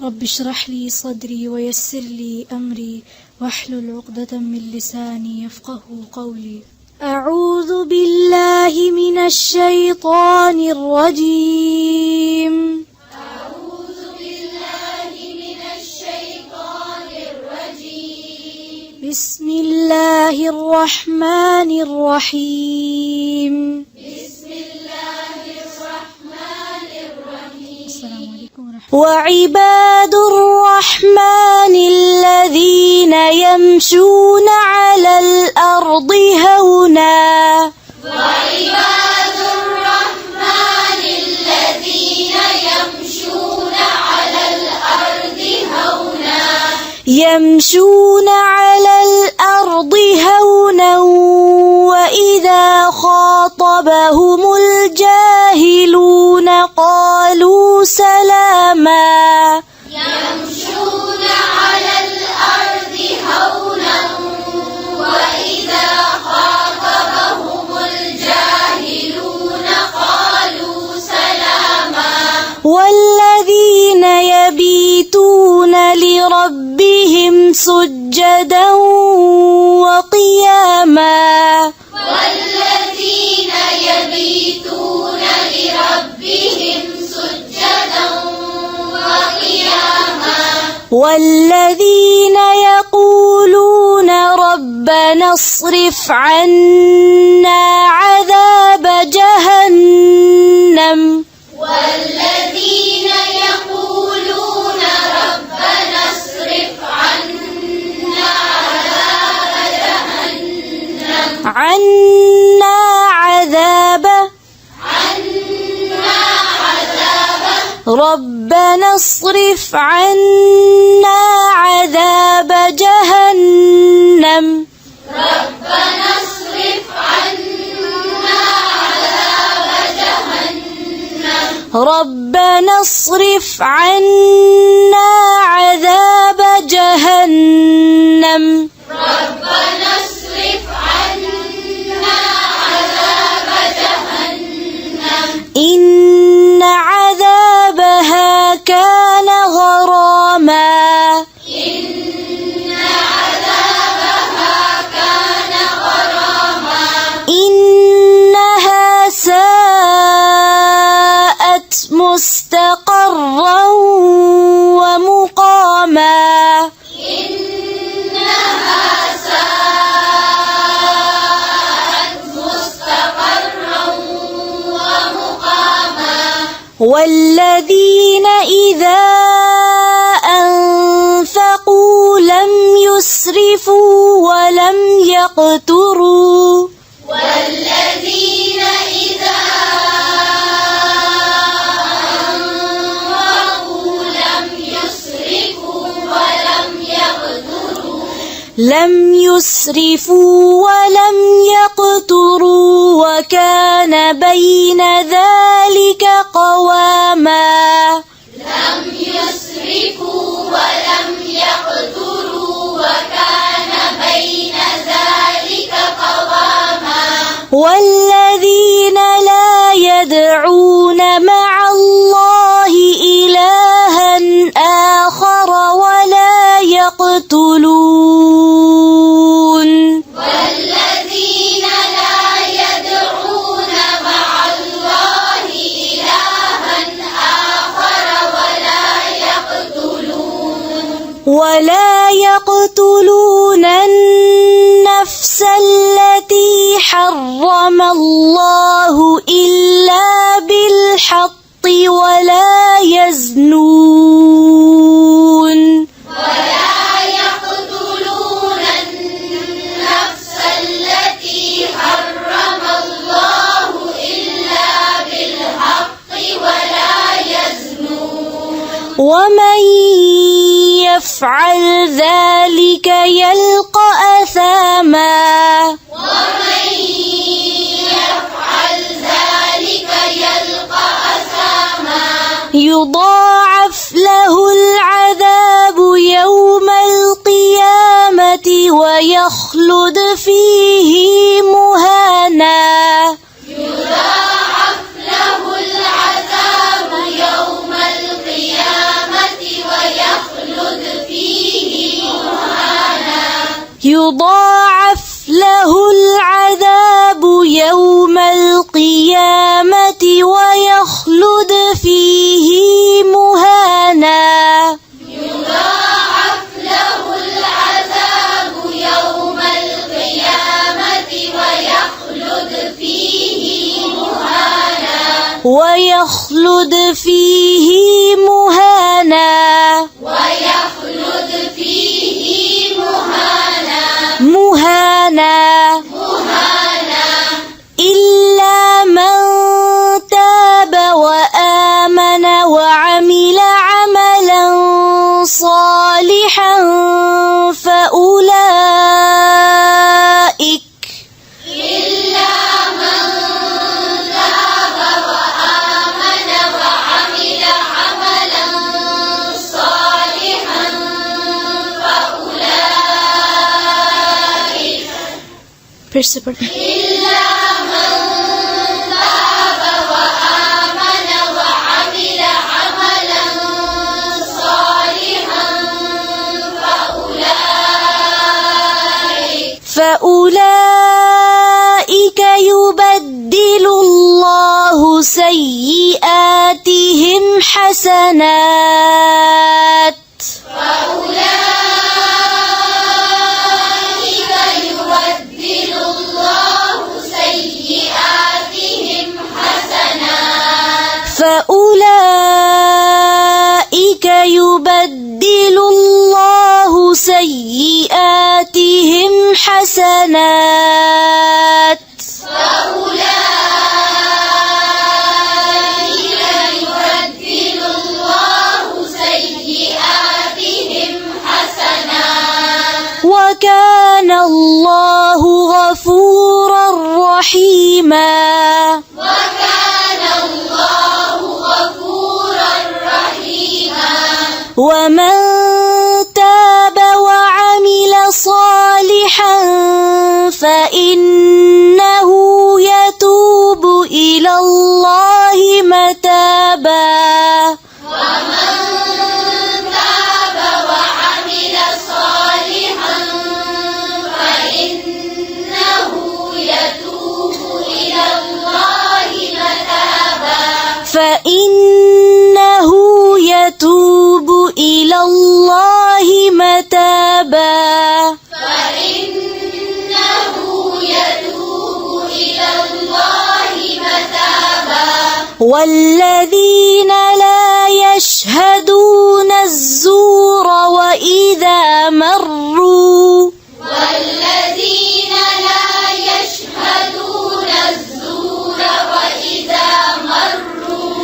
رب اشرح لي صدري ويسر لي أمري واحلل عقدة من لساني يفقه قولي. أعوذ بالله من الشيطان الرجيم. أعوذ بالله من الشيطان الرجيم. بسم الله الرحمن الرحيم. بسم الله الرحمن الرحيم. السلام عليكم ورحمة الله. وعباد الرحمن الذين يمشون على الأرض هونا. وعباد الرحمن الذين يمشون على الأرض هونا. يمشون على الأرض هونا وإذا خاطبهم الجاهلون قالوا سلاما. يمشون على الأرض هونا وإذا خاطبهم الجاهلون قالوا سلاما. والذين يبيتون لربهم سجدا وقياما. والذين يبيتون لربهم سجدا وقياما. والذين يقولون ربنا اصرف عنا عذاب جهنم. والذين يقولون ربنا اصرف عنا عذاب جهنم. ربنا اصرف عنا عذاب جهنم. ربنا اصرف عنا عذاب جهنم. ربنا اصرف عنا عذاب جهنم. ربنا اصرف عنا عذاب جهنم. إن عذابها كان غراما. إن عذابها كان غراما. إنها ساءت مستقرا ومقاما. إنها ساءت مستقرا ومقاما. والذين إذا أنفقوا لم يسرفوا ولم يقتروا. والذين إذا أنفقوا لم يسرفوا ولم يقتروا. لم يسرفوا ولم يقتروا وكان بين ذلك قواما. لم يسرفوا ولم يقتروا وكان بين ذلك قواما. والذين لا يدعون مع الله إلها آخر ولا يقتلون. والذين لا يدعون مع الله إلها آخر ولا يقتلون النفس التي حرم الله إلا بالحق ولا يزنون. ولا يقتلون النفس التي حرم الله إلا بالحق ولا يزنون. ومن يفعل ذلك يلقى أثاما. ومن يفعل ذلك يلقى أثاما. يضاعف له العذاب يوم القيامة ويخلد فيه مهانا. يضاعف له العذاب يوم القيامة ويخلد يضاعف له العذاب يوم القيامة ويخلد فيه مهانا يضاعف له العذاب يوم القيامة ويخلد فيه مهانا ويخلد فيه مهانا ويخلد فيه مهانا إلا من تاب وآمن وعمل عملا صالحا فأولئك إلا من تاب وآمن وعمل عملا صالحا فأولئك إلا من تاب وآمن وعمل عملا صالحا فأولئك يبدل الله سيئاتهم حسنات فأولئك يبدل الله سيئاتهم حسنات فأولئك يبدل الله سيئاتهم حسنات فأولئك يبدل الله سيئاتهم حسنات وكان الله غفورا رحيما وكان الله غفورا رحيما ومن تاب وعمل صالحا فإنه يتوب إلى الله متابا ومن تاب وعمل صالحا فإنه يتوب إلى الله متابا فإنه يتوب إلى الله متابا فإنه يتوب إلى الله متابا والذين لا يشهدون الزور وإذا مروا والذين لا يشهدون الزور وإذا مروا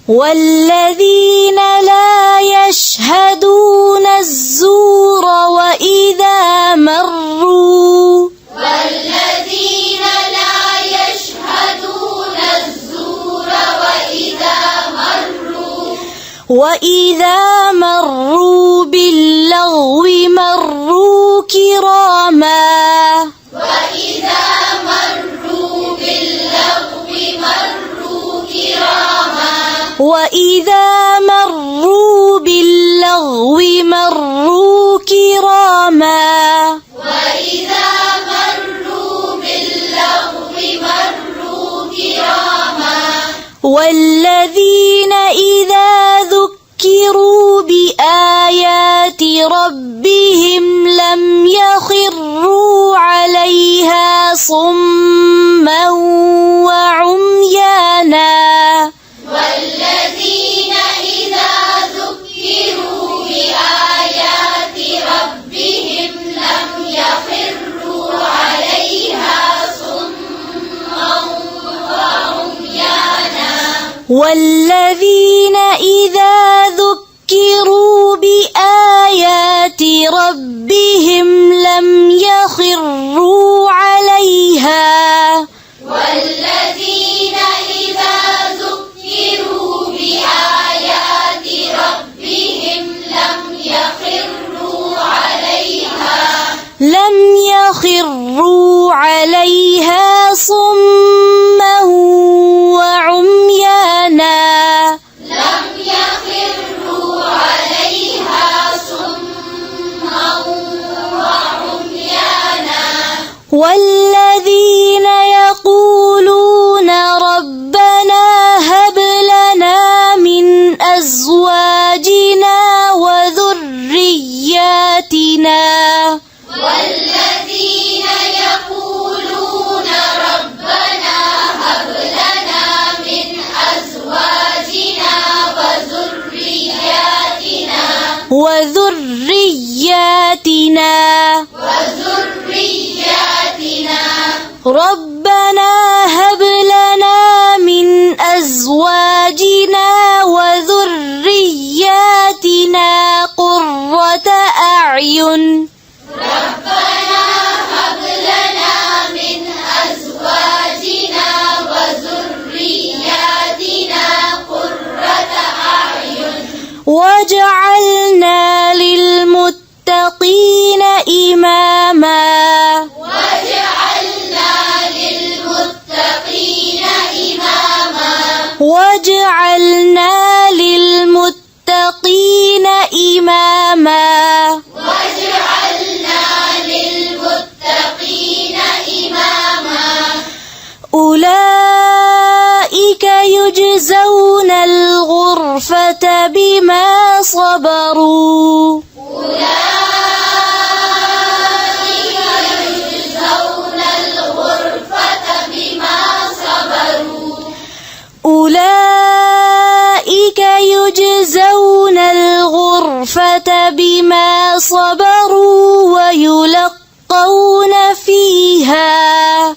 والذين لا يشهدون الزور وإذا مروا والذين لا يشهدون الزور وإذا مروا باللغو مروا كراما وإذا مروا باللغو مروا كراما وإذا مروا باللغو مروا كراما وإذا مروا باللغو مروا كراما والذين إذا ذكروا بآيات ربهم لم يخروا عليها صما وعميانا والذين إذا ذكروا بآيات ربهم لم يخروا عليها صما وعميانا والذين إذا ذكروا بآيات ربهم لم يخروا عليها والذين إذا ذكروا بآيات ربهم لم يخروا عليها صما وعميانا لم يخروا عليها صما وعميانا وذرياتنا ربنا هب لنا من أزواجنا وذرياتنا قرة أعين واجعلنا للمتقين إماما واجعلنا للمتقين إماما أولئك يجزون الغرفة بما صبروا أولئك يجزون الغرفة بما صبروا ويلقون فيها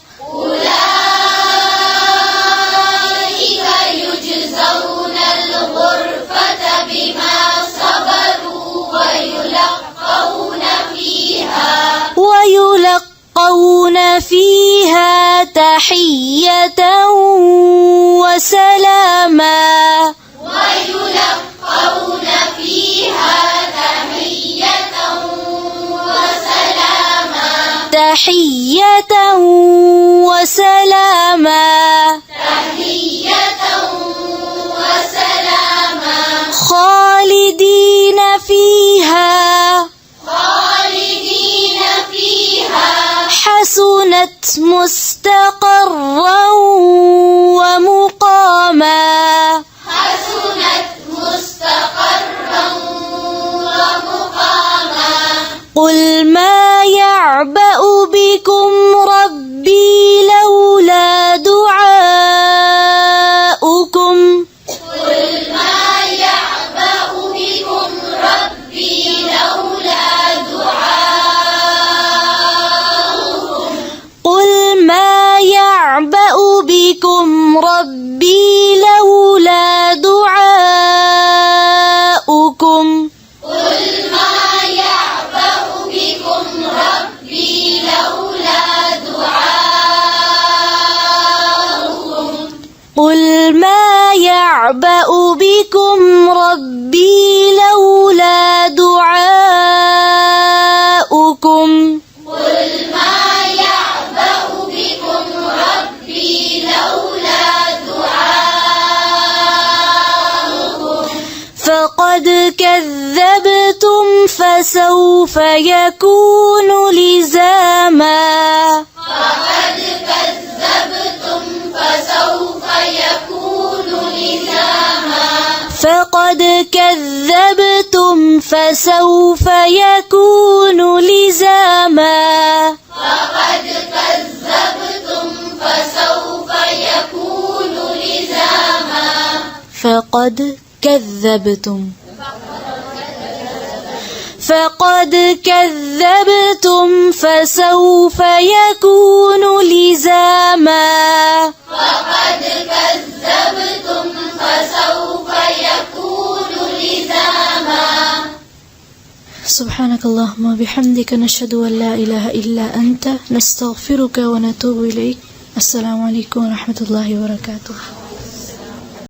ويلقون فيها تحية وسلاما تحية وسلاما خالدين فيها حسنت مستقرا ومقاما قل ما يعبأ بكم ربي لولا دعاؤكم قل ما يعبأ بكم ربي لولا دعاؤكم قل ما يعبأ بكم ربي لولا دعاؤكم فقد كذبتم فسوف يكون لزاما فقد كذبتم فسوف يكون لزاما فقد كذبتم فسوف يكون لزاما سبحانك اللهم وبحمدك نشهد أن لا إله إلا أنت نستغفرك ونتوب إليك. السلام عليكم ورحمة الله وبركاته.